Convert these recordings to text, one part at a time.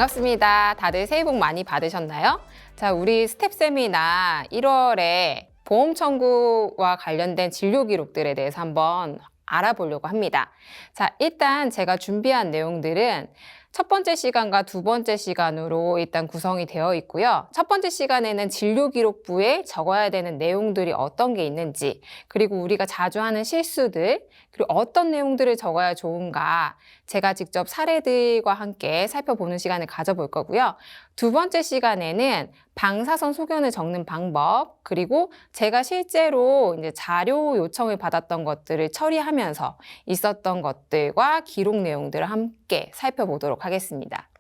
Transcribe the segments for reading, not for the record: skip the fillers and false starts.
반갑습니다. 다들 새해 복 많이 받으셨나요? 자, 우리 스텝 세미나 1월에 보험 청구와 관련된 진료 기록들에 대해서 한번 알아보려고 합니다. 자, 일단 제가 준비한 내용들은 첫 번째 시간과 두 번째 시간으로 일단 구성이 되어 있고요. 첫 번째 시간에는 진료 기록부에 적어야 되는 내용들이 어떤 게 있는지, 그리고 우리가 자주 하는 실수들, 그리고 어떤 내용들을 적어야 좋은가 제가 직접 사례들과 함께 살펴보는 시간을 가져볼 거고요. 두 번째 시간에는 방사선 소견을 적는 방법, 그리고 제가 실제로 이제 자료 요청을 받았던 것들을 처리하면서 있었던 것들과 기록 내용들을 함께 살펴보도록 하겠습니다.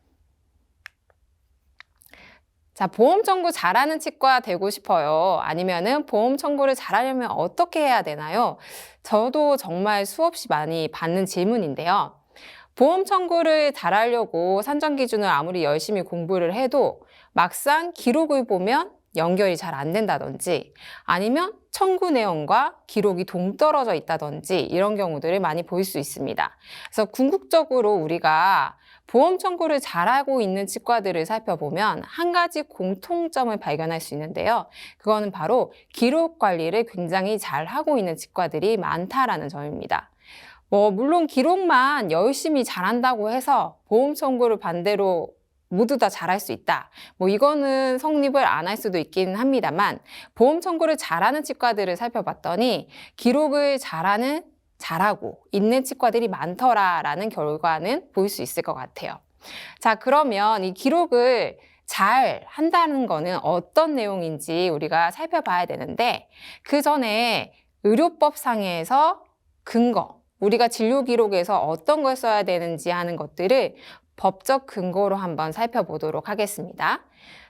자, 보험 청구 잘하는 치과 되고 싶어요? 아니면은 보험 청구를 잘하려면 어떻게 해야 되나요? 저도 정말 수없이 많이 받는 질문인데요. 보험 청구를 잘하려고 산정 기준을 아무리 열심히 공부를 해도 막상 기록을 보면 연결이 잘 안 된다든지 아니면 청구 내용과 기록이 동떨어져 있다든지 이런 경우들을 많이 볼 수 있습니다. 그래서 궁극적으로 우리가 보험 청구를 잘하고 있는 치과들을 살펴보면 한 가지 공통점을 발견할 수 있는데요. 그거는 바로 기록 관리를 굉장히 잘하고 있는 치과들이 많다라는 점입니다. 물론 기록만 열심히 잘한다고 해서 보험 청구를 반대로 모두 다 잘할 수 있다. 이거는 성립을 안 할 수도 있긴 합니다만 보험 청구를 잘하는 치과들을 살펴봤더니 기록을 잘하고 있는 치과들이 많더라라는 결과는 볼 수 있을 것 같아요. 자, 그러면 이 기록을 잘 한다는 거는 어떤 내용인지 우리가 살펴봐야 되는데 그 전에 의료법상에서 근거, 우리가 진료 기록에서 어떤 걸 써야 되는지 하는 것들을 법적 근거로 한번 살펴보도록 하겠습니다.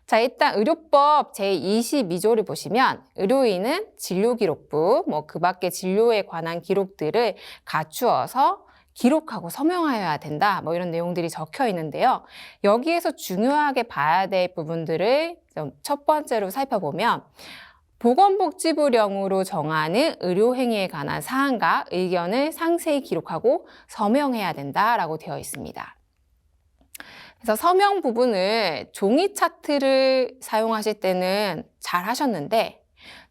자, 일단 의료법 제22조를 보시면 의료인은 진료기록부, 그 밖에 진료에 관한 기록들을 갖추어서 기록하고 서명하여야 된다. 이런 내용들이 적혀 있는데요. 여기에서 중요하게 봐야 될 부분들을 첫 번째로 살펴보면 보건복지부령으로 정하는 의료행위에 관한 사항과 의견을 상세히 기록하고 서명해야 된다라고 되어 있습니다. 그래서 서명 부분을 종이 차트를 사용하실 때는 잘 하셨는데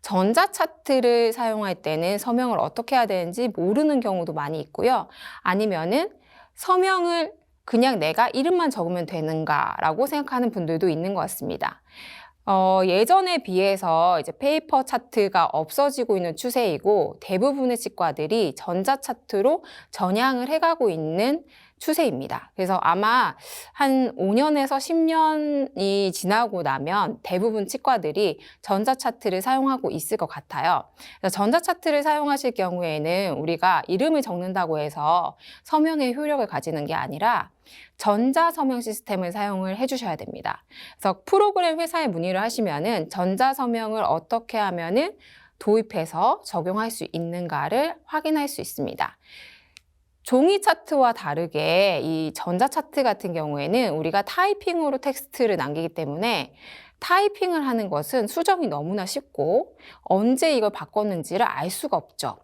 전자 차트를 사용할 때는 서명을 어떻게 해야 되는지 모르는 경우도 많이 있고요. 아니면은 서명을 그냥 내가 이름만 적으면 되는가라고 생각하는 분들도 있는 것 같습니다. 예전에 비해서 이제 페이퍼 차트가 없어지고 있는 추세이고 대부분의 치과들이 전자 차트로 전향을 해가고 있는 추세입니다. 그래서 아마 한 5년에서 10년이 지나고 나면 대부분 치과들이 전자 차트를 사용하고 있을 것 같아요. 그래서 전자 차트를 사용하실 경우에는 우리가 이름을 적는다고 해서 서명의 효력을 가지는 게 아니라 전자 서명 시스템을 사용을 해주셔야 됩니다. 그래서 프로그램 회사에 문의를 하시면은 전자 서명을 어떻게 하면은 도입해서 적용할 수 있는가를 확인할 수 있습니다. 종이 차트와 다르게 이 전자 차트 같은 경우에는 우리가 타이핑으로 텍스트를 남기기 때문에 타이핑을 하는 것은 수정이 너무나 쉽고 언제 이걸 바꿨는지를 알 수가 없죠.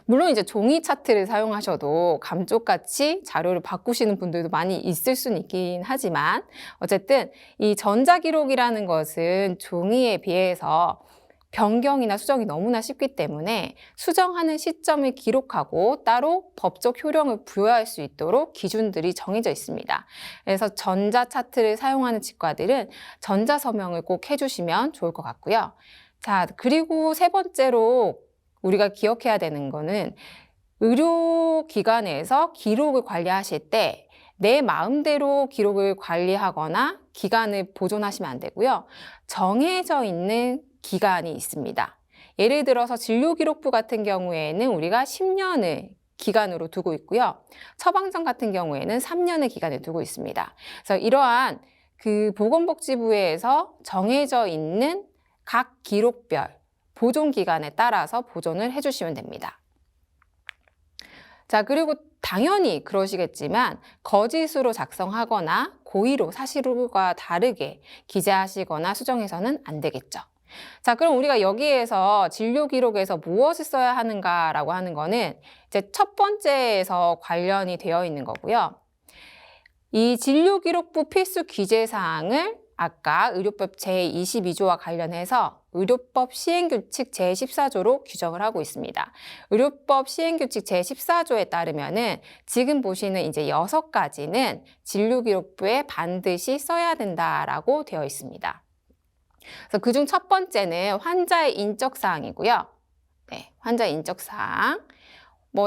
물론 이제 종이 차트를 사용하셔도 감쪽같이 자료를 바꾸시는 분들도 많이 있을 수는 있긴 하지만 어쨌든 이 전자기록이라는 것은 종이에 비해서 변경이나 수정이 너무나 쉽기 때문에 수정하는 시점을 기록하고 따로 법적 효력을 부여할 수 있도록 기준들이 정해져 있습니다. 그래서 전자 차트를 사용하는 치과들은 전자 서명을 꼭 해주시면 좋을 것 같고요. 자, 그리고 세 번째로 우리가 기억해야 되는 거는 의료기관에서 기록을 관리하실 때 내 마음대로 기록을 관리하거나 기간을 보존하시면 안 되고요. 정해져 있는 기간이 있습니다. 예를 들어서 진료기록부 같은 경우에는 우리가 10년을 기간으로 두고 있고요. 처방전 같은 경우에는 3년의 기간을 두고 있습니다. 그래서 이러한 보건복지부에서 정해져 있는 각 기록별 보존 기간에 따라서 보존을 해주시면 됩니다. 자, 그리고 당연히 그러시겠지만 거짓으로 작성하거나 고의로 사실과 다르게 기재하시거나 수정해서는 안 되겠죠. 자, 그럼 우리가 여기에서 진료 기록에서 무엇을 써야 하는가라고 하는 거는 이제 첫 번째에서 관련이 되어 있는 거고요. 이 진료기록부 필수 기재사항을 아까 의료법 제22조와 관련해서 의료법 시행규칙 제14조로 규정을 하고 있습니다. 의료법 시행규칙 제14조에 따르면은 지금 보시는 이제 6가지는 진료기록부에 반드시 써야 된다라고 되어 있습니다. 그래서 그중 첫 번째는 환자의 인적사항이고요. 네, 환자의 인적사항.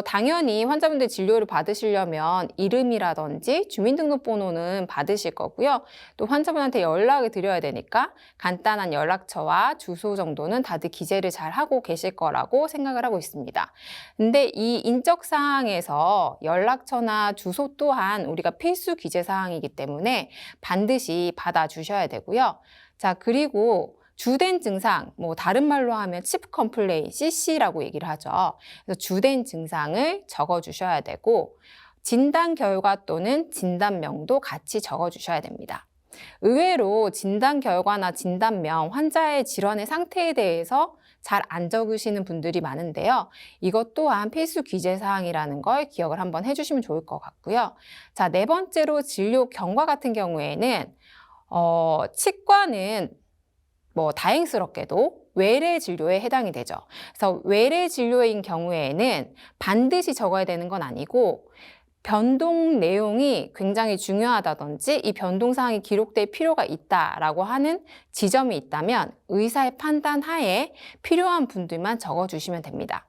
당연히 환자분들 진료를 받으시려면 이름이라든지 주민등록번호는 받으실 거고요. 또 환자분한테 연락을 드려야 되니까 간단한 연락처와 주소 정도는 다들 기재를 잘 하고 계실 거라고 생각을 하고 있습니다. 근데 이 인적사항에서 연락처나 주소 또한 우리가 필수 기재사항이기 때문에 반드시 받아주셔야 되고요. 자, 그리고 주된 증상, 다른 말로 하면 치프 컴플레인, CC라고 얘기를 하죠. 그래서 주된 증상을 적어주셔야 되고 진단 결과 또는 진단명도 같이 적어주셔야 됩니다. 의외로 진단 결과나 진단명, 환자의 질환의 상태에 대해서 잘 안 적으시는 분들이 많은데요. 이것 또한 필수 기재사항이라는 걸 기억을 한번 해주시면 좋을 것 같고요. 자, 네 번째로 진료 경과 같은 경우에는 치과는 다행스럽게도 외래 진료에 해당이 되죠. 그래서 외래 진료인 경우에는 반드시 적어야 되는 건 아니고 변동 내용이 굉장히 중요하다든지 이 변동 사항이 기록될 필요가 있다라고 하는 지점이 있다면 의사의 판단 하에 필요한 분들만 적어주시면 됩니다.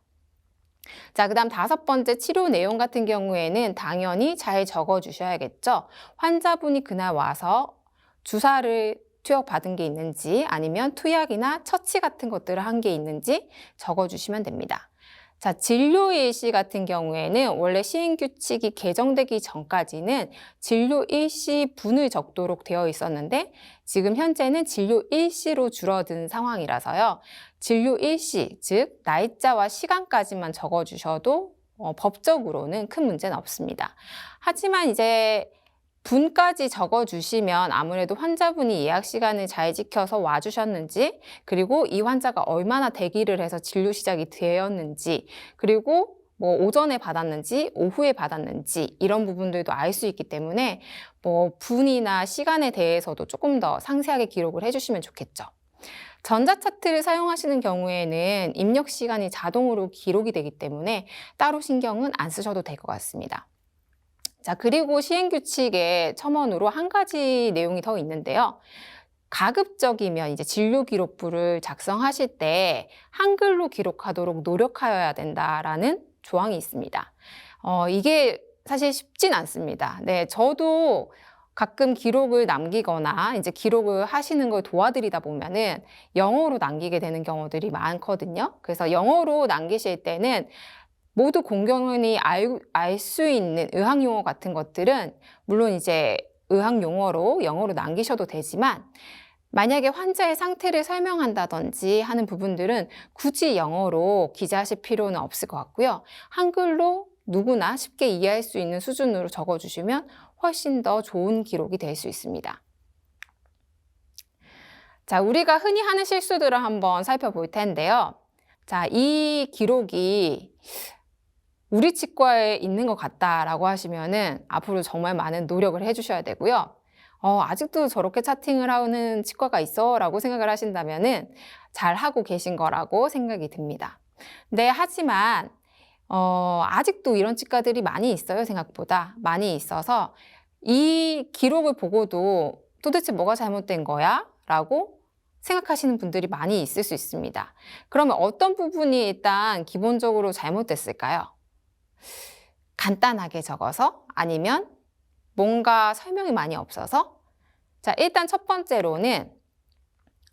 자, 그다음 5번째 치료 내용 같은 경우에는 당연히 잘 적어주셔야겠죠. 환자분이 그날 와서 주사를 투여받은 게 있는지 아니면 투약이나 처치 같은 것들을 한 게 있는지 적어주시면 됩니다. 자, 진료 일시 같은 경우에는 원래 시행규칙이 개정되기 전까지는 진료 일시 분을 적도록 되어 있었는데 지금 현재는 진료 일시로 줄어든 상황이라서요. 진료 일시, 즉 날짜와 시간까지만 적어주셔도 법적으로는 큰 문제는 없습니다. 하지만 이제 분까지 적어주시면 아무래도 환자분이 예약 시간을 잘 지켜서 와주셨는지, 그리고 이 환자가 얼마나 대기를 해서 진료 시작이 되었는지, 그리고 오전에 받았는지 오후에 받았는지 이런 부분들도 알 수 있기 때문에 분이나 시간에 대해서도 조금 더 상세하게 기록을 해주시면 좋겠죠. 전자차트를 사용하시는 경우에는 입력 시간이 자동으로 기록이 되기 때문에 따로 신경은 안 쓰셔도 될 것 같습니다. 자, 그리고 시행규칙의 첨언으로 한 가지 내용이 더 있는데요. 가급적이면 이제 진료기록부를 작성하실 때 한글로 기록하도록 노력하여야 된다라는 조항이 있습니다. 이게 사실 쉽진 않습니다. 네, 저도 가끔 기록을 남기거나 이제 기록을 하시는 걸 도와드리다 보면은 영어로 남기게 되는 경우들이 많거든요. 그래서 영어로 남기실 때는 모두 공견이 알 수 있는 의학 용어 같은 것들은 물론 이제 의학 용어로 영어로 남기셔도 되지만 만약에 환자의 상태를 설명한다든지 하는 부분들은 굳이 영어로 기재하실 필요는 없을 것 같고요. 한글로 누구나 쉽게 이해할 수 있는 수준으로 적어주시면 훨씬 더 좋은 기록이 될 수 있습니다. 자, 우리가 흔히 하는 실수들을 한번 살펴볼 텐데요. 자, 이 기록이 우리 치과에 있는 것 같다라고 하시면은 앞으로 정말 많은 노력을 해주셔야 되고요. 아직도 저렇게 차팅을 하는 치과가 있어 라고 생각을 하신다면은 잘 하고 계신 거라고 생각이 듭니다. 네, 하지만 아직도 이런 치과들이 많이 있어요. 생각보다 많이 있어서 이 기록을 보고도 도대체 뭐가 잘못된 거야? 라고 생각하시는 분들이 많이 있을 수 있습니다. 그러면 어떤 부분이 일단 기본적으로 잘못됐을까요? 간단하게 적어서 아니면 뭔가 설명이 많이 없어서? 자, 일단 첫 번째로는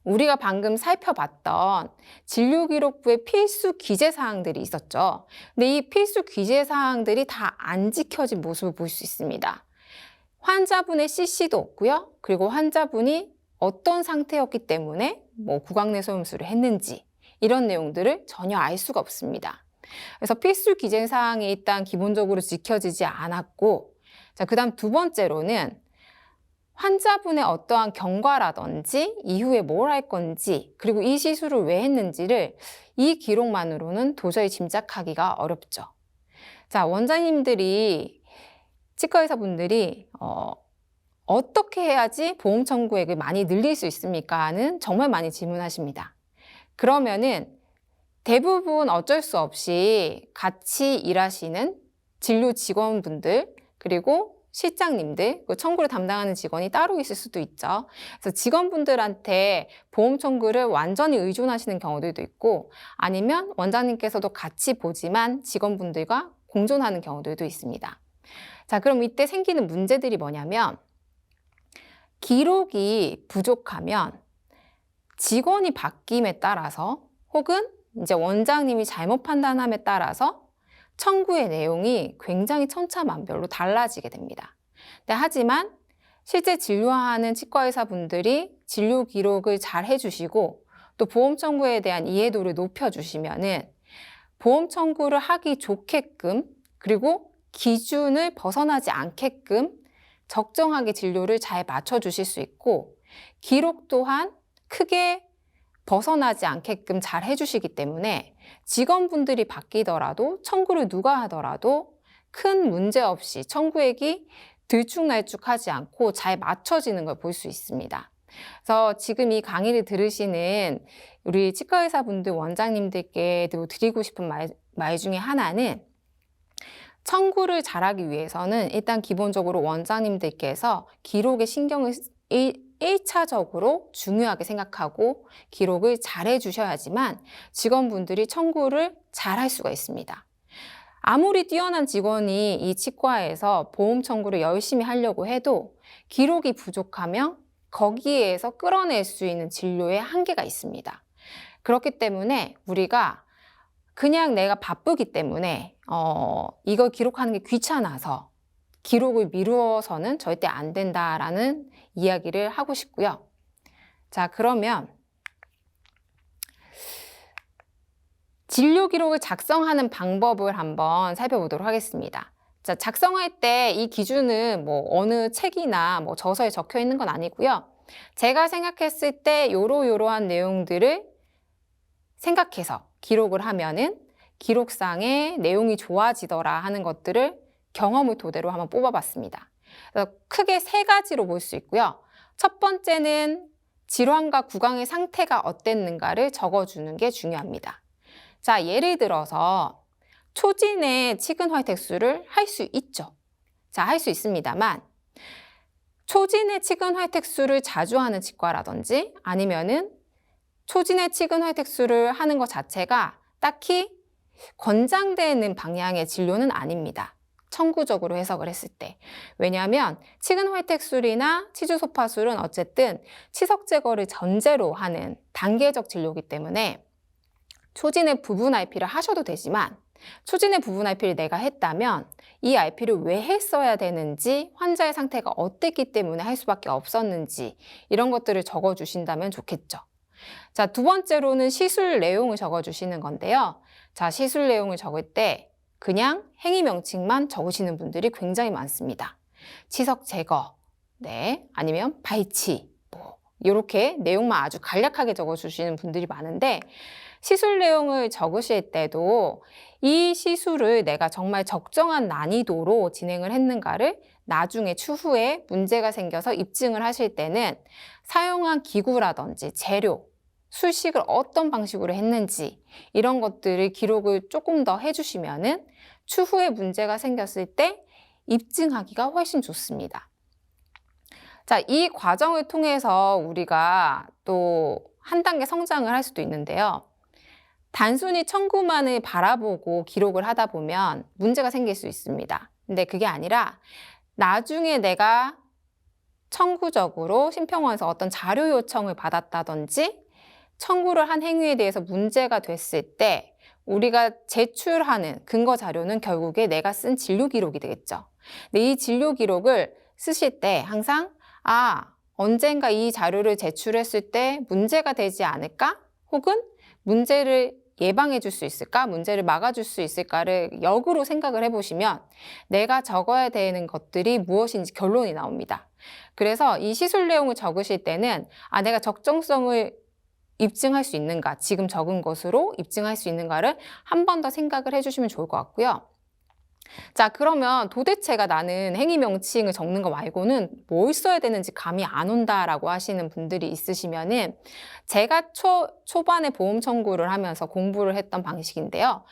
우리가 방금 살펴봤던 진료기록부의 필수 기재사항들이 있었죠. 근데 이 필수 기재사항들이 다 안 지켜진 모습을 볼 수 있습니다. 환자분의 CC도 없고요. 그리고 환자분이 어떤 상태였기 때문에 구강내소염술을 했는지 이런 내용들을 전혀 알 수가 없습니다. 그래서 필수 기재사항이 일단 기본적으로 지켜지지 않았고, 자, 그다음 두 번째로는 환자분의 어떠한 경과라든지 이후에 뭘 할 건지, 그리고 이 시술을 왜 했는지를 이 기록만으로는 도저히 짐작하기가 어렵죠. 자, 원장님들이 치과 의사분들이 어떻게 해야지 보험 청구액을 많이 늘릴 수 있습니까? 는 정말 많이 질문하십니다. 그러면은 대부분 어쩔 수 없이 같이 일하시는 진료 직원분들, 그리고 실장님들, 청구를 담당하는 직원이 따로 있을 수도 있죠. 그래서 직원분들한테 보험 청구를 완전히 의존하시는 경우들도 있고, 아니면 원장님께서도 같이 보지만 직원분들과 공존하는 경우들도 있습니다. 자, 그럼 이때 생기는 문제들이 뭐냐면, 기록이 부족하면 직원이 바뀜에 따라서, 혹은 이제 원장님이 잘못 판단함에 따라서 청구의 내용이 굉장히 천차만별로 달라지게 됩니다. 하지만 실제 진료하는 치과의사분들이 진료 기록을 잘 해주시고 또 보험 청구에 대한 이해도를 높여주시면은 보험 청구를 하기 좋게끔, 그리고 기준을 벗어나지 않게끔 적정하게 진료를 잘 맞춰주실 수 있고, 기록 또한 크게 벗어나지 않게끔 잘 해주시기 때문에 직원분들이 바뀌더라도, 청구를 누가 하더라도 큰 문제 없이 청구액이 들쭉날쭉하지 않고 잘 맞춰지는 걸 볼 수 있습니다. 그래서 지금 이 강의를 들으시는 우리 치과의사분들 원장님들께도 드리고 싶은 말 중에 하나는, 청구를 잘하기 위해서는 일단 기본적으로 원장님들께서 기록에 신경을 1차적으로 중요하게 생각하고 기록을 잘 해주셔야지만 직원분들이 청구를 잘 할 수가 있습니다. 아무리 뛰어난 직원이 이 치과에서 보험 청구를 열심히 하려고 해도 기록이 부족하면 거기에서 끌어낼 수 있는 진료에 한계가 있습니다. 그렇기 때문에 우리가 그냥 내가 바쁘기 때문에 이걸 기록하는 게 귀찮아서 기록을 미루어서는 절대 안 된다라는 이야기를 하고 싶고요. 자, 그러면 진료 기록을 작성하는 방법을 한번 살펴보도록 하겠습니다. 자, 작성할 때 이 기준은 뭐 어느 책이나 뭐 저서에 적혀 있는 건 아니고요. 제가 생각했을 때 요러요러한 내용들을 생각해서 기록을 하면은 기록상의 내용이 좋아지더라 하는 것들을 경험을 토대로 한번 뽑아봤습니다. 그래서 크게 3가지로 볼 수 있고요. 첫 번째는 질환과 구강의 상태가 어땠는가를 적어주는 게 중요합니다. 자, 예를 들어서 초진의 치근활택술을 할 수 있죠. 자, 할 수 있습니다만 초진의 치근활택술을 자주 하는 치과라든지 아니면은 초진의 치근활택술을 하는 것 자체가 딱히 권장되는 방향의 진료는 아닙니다. 청구적으로 해석을 했을 때. 왜냐하면 치근활택술이나 치주소파술은 어쨌든 치석 제거를 전제로 하는 단계적 진료이기 때문에 초진의 부분 RP를 하셔도 되지만, 초진의 부분 RP를 내가 했다면 이 RP를 왜 했어야 되는지, 환자의 상태가 어땠기 때문에 할 수밖에 없었는지, 이런 것들을 적어주신다면 좋겠죠. 자, 두 번째로는 시술 내용을 적어주시는 건데요. 자, 시술 내용을 적을 때 그냥 행위 명칭만 적으시는 분들이 굉장히 많습니다. 치석 제거, 네, 아니면 발치, 뭐 이렇게 내용만 아주 간략하게 적어주시는 분들이 많은데, 시술 내용을 적으실 때도 이 시술을 내가 정말 적정한 난이도로 진행을 했는가를 나중에 추후에 문제가 생겨서 입증을 하실 때는 사용한 기구라든지 재료, 술식을 어떤 방식으로 했는지 이런 것들을 기록을 조금 더 해주시면은 추후에 문제가 생겼을 때 입증하기가 훨씬 좋습니다. 자, 이 과정을 통해서 우리가 또 한 단계 성장을 할 수도 있는데요. 단순히 청구만을 바라보고 기록을 하다 보면 문제가 생길 수 있습니다. 근데 그게 아니라 나중에 내가 청구적으로 심평원에서 어떤 자료 요청을 받았다든지 청구를 한 행위에 대해서 문제가 됐을 때 우리가 제출하는 근거 자료는 결국에 내가 쓴 진료 기록이 되겠죠. 근데 이 진료 기록을 쓰실 때 항상 언젠가 이 자료를 제출했을 때 문제가 되지 않을까? 혹은 문제를 예방해 줄 수 있을까? 문제를 막아줄 수 있을까를 역으로 생각을 해보시면 내가 적어야 되는 것들이 무엇인지 결론이 나옵니다. 그래서 이 시술 내용을 적으실 때는 내가 적정성을 입증할 수 있는가, 지금 적은 것으로 입증할 수 있는가를 한 번 더 생각을 해주시면 좋을 것 같고요. 자, 그러면 도대체가 나는 행위 명칭을 적는 거 말고는 뭘 써야 되는지 감이 안 온다라고 하시는 분들이 있으시면은 제가 초반에 보험 청구를 하면서 공부를 했던 방식인데요.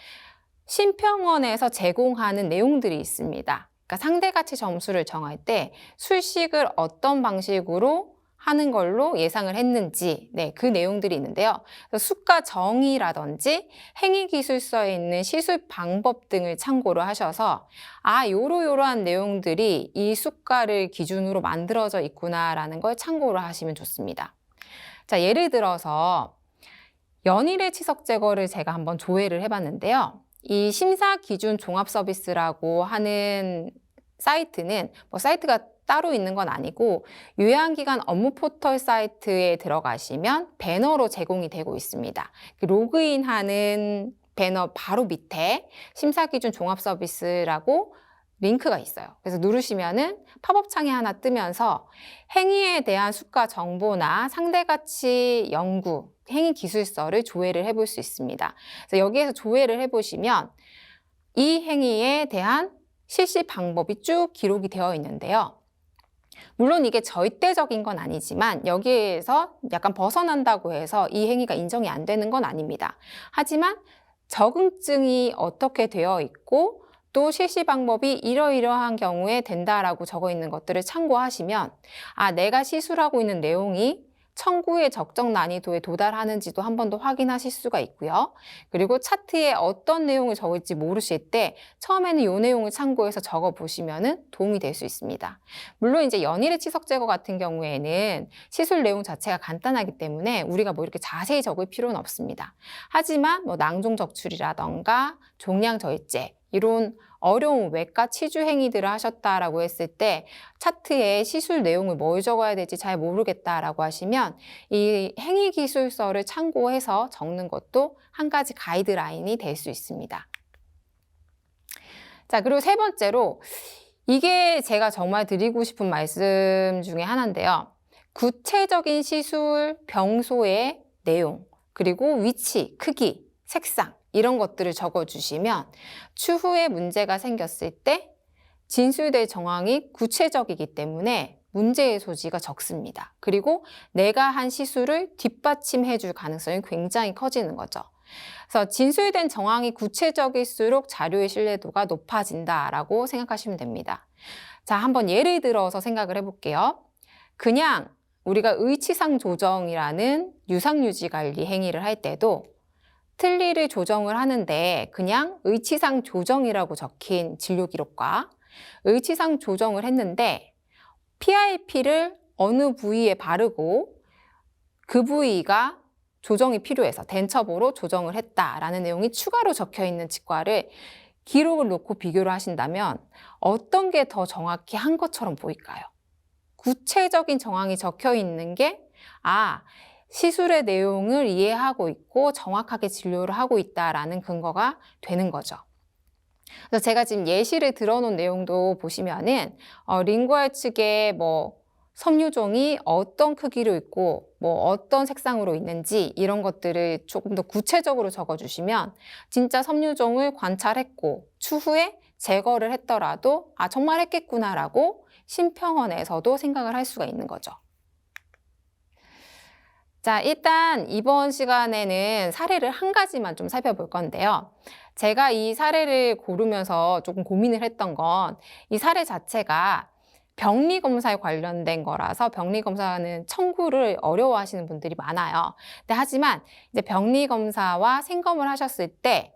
심평원에서 제공하는 내용들이 있습니다. 그러니까 상대가치 점수를 정할 때 수식을 어떤 방식으로 하는 걸로 예상을 했는지, 네, 그 내용들이 있는데요. 수가 정의라든지 행위기술서에 있는 시술 방법 등을 참고를 하셔서 요러요러한 내용들이 이 수가를 기준으로 만들어져 있구나라는 걸 참고를 하시면 좋습니다. 자, 예를 들어서 연일의 치석 제거를 제가 한번 조회를 해봤는데요. 이 심사기준 종합서비스라고 하는 사이트는 사이트가 따로 있는 건 아니고 요양기관 업무 포털 사이트에 들어가시면 배너로 제공이 되고 있습니다. 로그인하는 배너 바로 밑에 심사기준 종합서비스라고 링크가 있어요. 그래서 누르시면은 팝업 창이 하나 뜨면서 행위에 대한 수가 정보나 상대가치 연구, 행위 기술서를 조회를 해볼 수 있습니다. 그래서 여기에서 조회를 해보시면 이 행위에 대한 실시 방법이 쭉 기록이 되어 있는데요. 물론 이게 절대적인 건 아니지만 여기에서 약간 벗어난다고 해서 이 행위가 인정이 안 되는 건 아닙니다. 하지만 적응증이 어떻게 되어 있고 또 실시 방법이 이러이러한 경우에 된다라고 적어 있는 것들을 참고하시면 내가 시술하고 있는 내용이 청구의 적정 난이도에 도달하는지도 한 번 더 확인하실 수가 있고요. 그리고 차트에 어떤 내용을 적을지 모르실 때 처음에는 이 내용을 참고해서 적어보시면 도움이 될 수 있습니다. 물론 이제 연일의 치석 제거 같은 경우에는 시술 내용 자체가 간단하기 때문에 우리가 이렇게 자세히 적을 필요는 없습니다. 하지만 낭종 적출이라던가 종양 절제 이런 어려운 외과 치주 행위들을 하셨다라고 했을 때 차트에 시술 내용을 뭘 적어야 될지 잘 모르겠다라고 하시면 이 행위 기술서를 참고해서 적는 것도 한 가지 가이드라인이 될 수 있습니다. 자, 그리고 세 번째로 이게 제가 정말 드리고 싶은 말씀 중에 하나인데요. 구체적인 시술 병소의 내용, 그리고 위치, 크기, 색상 이런 것들을 적어주시면 추후에 문제가 생겼을 때 진술될 정황이 구체적이기 때문에 문제의 소지가 적습니다. 그리고 내가 한 시술을 뒷받침해 줄 가능성이 굉장히 커지는 거죠. 그래서 진술된 정황이 구체적일수록 자료의 신뢰도가 높아진다라고 생각하시면 됩니다. 자, 한번 예를 들어서 생각을 해볼게요. 그냥 우리가 의치상 조정이라는 유상유지 관리 행위를 할 때도 틀니를 조정을 하는데 그냥 의치상 조정이라고 적힌 진료 기록과 의치상 조정을 했는데 PRP를 어느 부위에 바르고 그 부위가 조정이 필요해서 덴처보로 조정을 했다라는 내용이 추가로 적혀 있는 치과를 기록을 놓고 비교를 하신다면 어떤 게 더 정확히 한 것처럼 보일까요? 구체적인 정황이 적혀 있는 게 시술의 내용을 이해하고 있고 정확하게 진료를 하고 있다라는 근거가 되는 거죠. 그래서 제가 지금 예시를 들어놓은 내용도 보시면은 링구알 측의 섬유종이 어떤 크기로 있고 어떤 색상으로 있는지 이런 것들을 조금 더 구체적으로 적어주시면 진짜 섬유종을 관찰했고 추후에 제거를 했더라도 정말 했겠구나라고 심평원에서도 생각을 할 수가 있는 거죠. 자, 일단 이번 시간에는 사례를 한 가지만 좀 살펴볼 건데요. 제가 이 사례를 고르면서 조금 고민을 했던 건 이 사례 자체가 병리검사에 관련된 거라서 병리검사는 청구를 어려워하시는 분들이 많아요. 하지만 이제 병리검사와 생검을 하셨을 때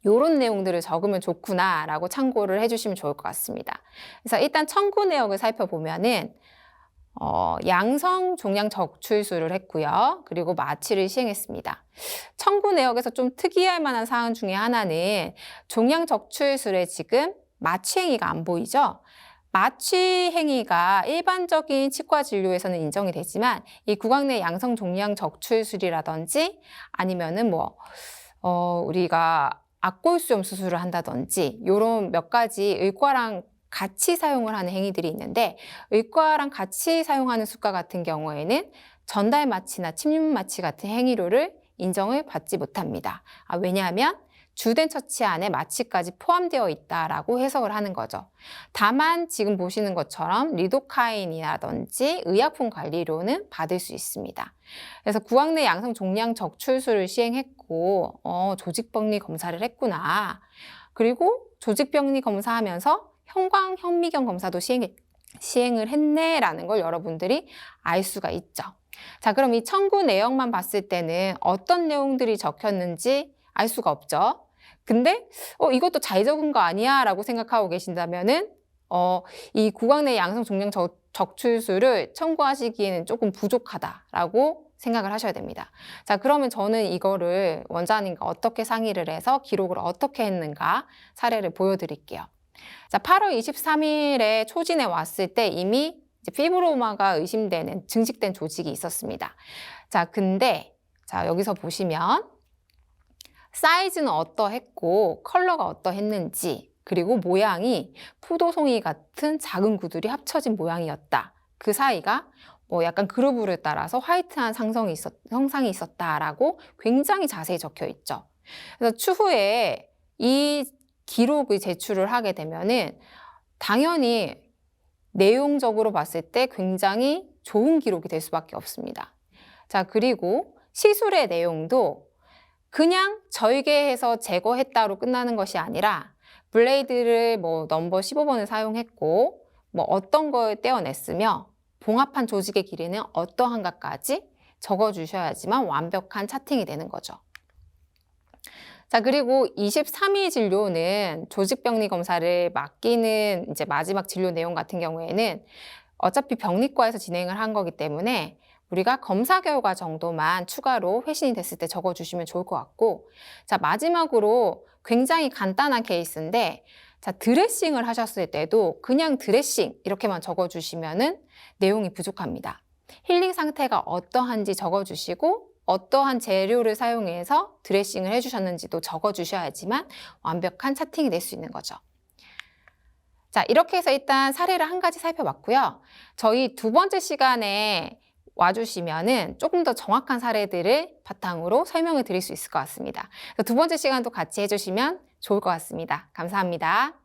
이런 내용들을 적으면 좋구나라고 참고를 해주시면 좋을 것 같습니다. 그래서 일단 청구 내역을 살펴보면은 양성 종양 적출술을 했고요. 그리고 마취를 시행했습니다. 청구 내역에서 좀 특이할 만한 사항 중에 하나는 종양 적출술에 지금 마취 행위가 안 보이죠? 마취 행위가 일반적인 치과 진료에서는 인정이 되지만 이 구강 내 양성 종양 적출술이라든지 아니면은 우리가 악골수염 수술을 한다든지 이런 몇 가지 의과랑 같이 사용을 하는 행위들이 있는데 의과랑 같이 사용하는 수가 같은 경우에는 전달 마취나 침입 마취 같은 행위료를 인정을 받지 못합니다. 왜냐하면 주된 처치 안에 마취까지 포함되어 있다라고 해석을 하는 거죠. 다만 지금 보시는 것처럼 리도카인이라든지 의약품 관리료는 받을 수 있습니다. 그래서 구강 내 양성 종양 적출술을 시행했고 조직병리 검사를 했구나. 그리고 조직병리 검사하면서 형광 현미경 검사도 시행을 했네라는 걸 여러분들이 알 수가 있죠. 자, 그럼 이 청구 내용만 봤을 때는 어떤 내용들이 적혔는지 알 수가 없죠. 근데 이것도 잘 적은 거 아니야? 라고 생각하고 계신다면은 이 구강 내 양성 종양 적출술을 청구하시기에는 조금 부족하다라고 생각을 하셔야 됩니다. 자, 그러면 저는 이거를 원장님과 어떻게 상의를 해서 기록을 어떻게 했는가 사례를 보여드릴게요. 자, 8월 23일에 초진에 왔을 때 이미 이제 피브로마가 의심되는 증식된 조직이 있었습니다. 자, 근데 여기서 보시면 사이즈는 어떠했고 컬러가 어떠했는지 그리고 모양이 포도송이 같은 작은 구들이 합쳐진 모양이었다. 그 사이가 약간 그루브를 따라서 화이트한 형상이 있었다라고 굉장히 자세히 적혀 있죠. 그래서 추후에 이 기록을 제출을 하게 되면은 당연히 내용적으로 봤을 때 굉장히 좋은 기록이 될 수밖에 없습니다. 자, 그리고 시술의 내용도 그냥 절개해서 제거했다로 끝나는 것이 아니라 블레이드를 넘버 15번을 사용했고 어떤 걸 떼어냈으며 봉합한 조직의 길이는 어떠한가까지 적어주셔야지만 완벽한 차팅이 되는 거죠. 자, 그리고 23일 진료는 조직병리 검사를 맡기는 이제 마지막 진료 내용 같은 경우에는 어차피 병리과에서 진행을 한 거기 때문에 우리가 검사 결과 정도만 추가로 회신이 됐을 때 적어주시면 좋을 것 같고, 자, 마지막으로 굉장히 간단한 케이스인데, 자, 드레싱을 하셨을 때도 그냥 드레싱 이렇게만 적어주시면은 내용이 부족합니다. 힐링 상태가 어떠한지 적어주시고 어떠한 재료를 사용해서 드레싱을 해주셨는지도 적어주셔야지만 완벽한 차팅이 될 수 있는 거죠. 자, 이렇게 해서 일단 사례를 한 가지 살펴봤고요. 저희 두 번째 시간에 와주시면은 조금 더 정확한 사례들을 바탕으로 설명을 드릴 수 있을 것 같습니다. 두 번째 시간도 같이 해주시면 좋을 것 같습니다. 감사합니다.